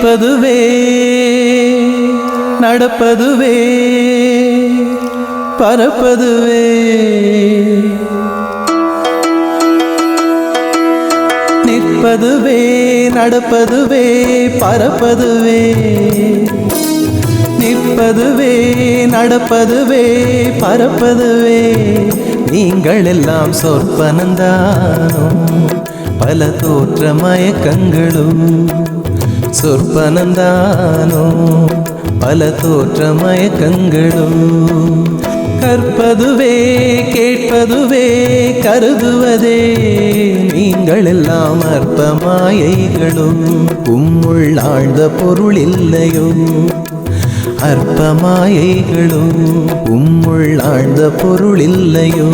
நிற்பதுவே நடப்பதுவே பறப்பதுவே நிற்பதுவே நடப்பதுவே பறப்பதுவே நிற்பதுவே நடப்பதுவே பறப்பதுவே நீங்கள் எல்லாம் சொற்பனந்தானோ பல தோற்ற மயக்கங்களும் சொற்பனந்தானோ பல தோற்ற மயக்கங்களும் கற்பதுவே கேட்பதுவே கருதுவதே நீங்கள் எல்லாம் அற்ப மாயைகளும் உம்முள் ஆழ்ந்த பொருள் இல்லையோ அற்ப மாயைகளும் உம்முள் ஆழ்ந்த பொருள் இல்லையோ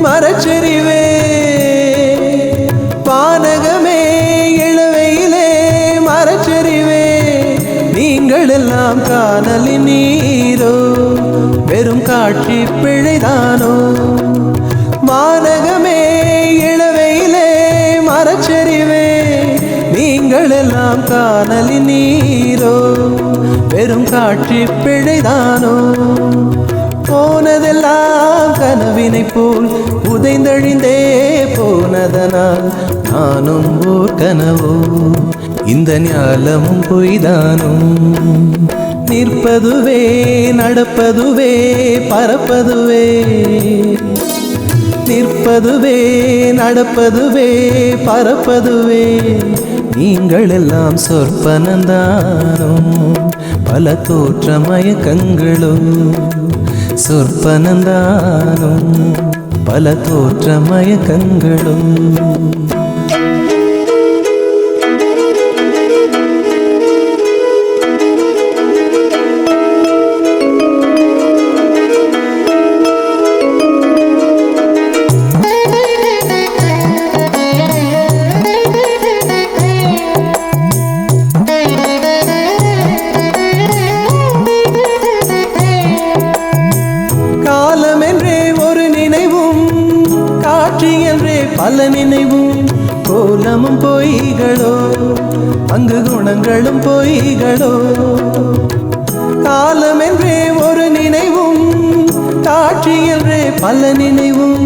மரச்சரிவே வானகமே இளவையிலே மரச்சரிவே நீங்கள் எல்லாம் காணலின் நீரோ வெறும் காட்சி பிழைதானோ வானகமே இளவையிலே மரச்சரிவே நீங்கள் எல்லாம் காணலின் நீரோ வெறும் காட்சி பிழைதானோ போனதெல்லாம் கனவினை போல் உதைந்தழிந்தே போனதனால் நானும் ஓர் கனவோ இந்த ஞாலமும் பொய்தானோ நிற்பதுவே நடப்பதுவே பறப்பதுவே நிற்பதுவே நடப்பதுவே பறப்பதுவே நீங்கள் எல்லாம் சொற்பனந்தானோ பல தோற்ற மயக்கங்களும் சொற்பனந்தானோ பல தோற்ற மயக்கங்களும் பல நினைவும் கோலமும் பொய்களோ அங்கு குணங்களும் பொய்களோ காலம் என்றே ஒரு நினைவும் காட்சி என்றே பல நினைவும்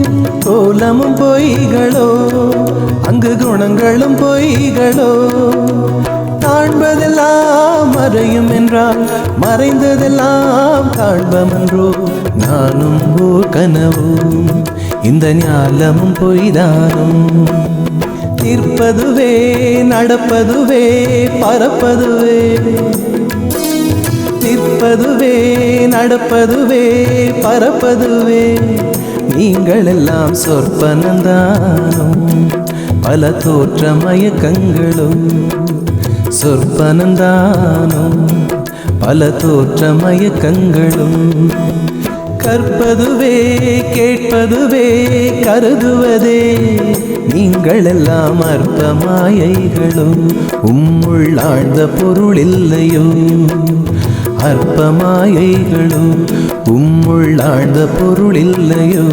கோலமும் பொய்களோ அங்கு குணங்களும் பொய்களோ காண்பதெல்லாம் மறையும் என்றால் மறைந்ததெல்லாம் காண்பமென்றோ நானும் ஓர் கனவோ இந்த ஞாலமும் பொய்தானும் நிற்பதுவே நடப்பதுவே பறப்பதுவே நிற்பதுவே நடப்பதுவே பறப்பதுவே நீங்கள் எல்லாம் சொற்பனந்தானோ பல தோற்ற மயக்கங்களும் சொற்பனந்தானோ பல தோற்ற மயக்கங்களும் கற்பதுவே கேட்பதுவே கருதுவதே நீங்கள் எல்லாம் அற்ப மாயைகளும் உம்முள் ஆழ்ந்த பொருள் இல்லையோ அற்ப மாயைகளும் உம்முள் ஆழ்ந்த பொருள் இல்லையோ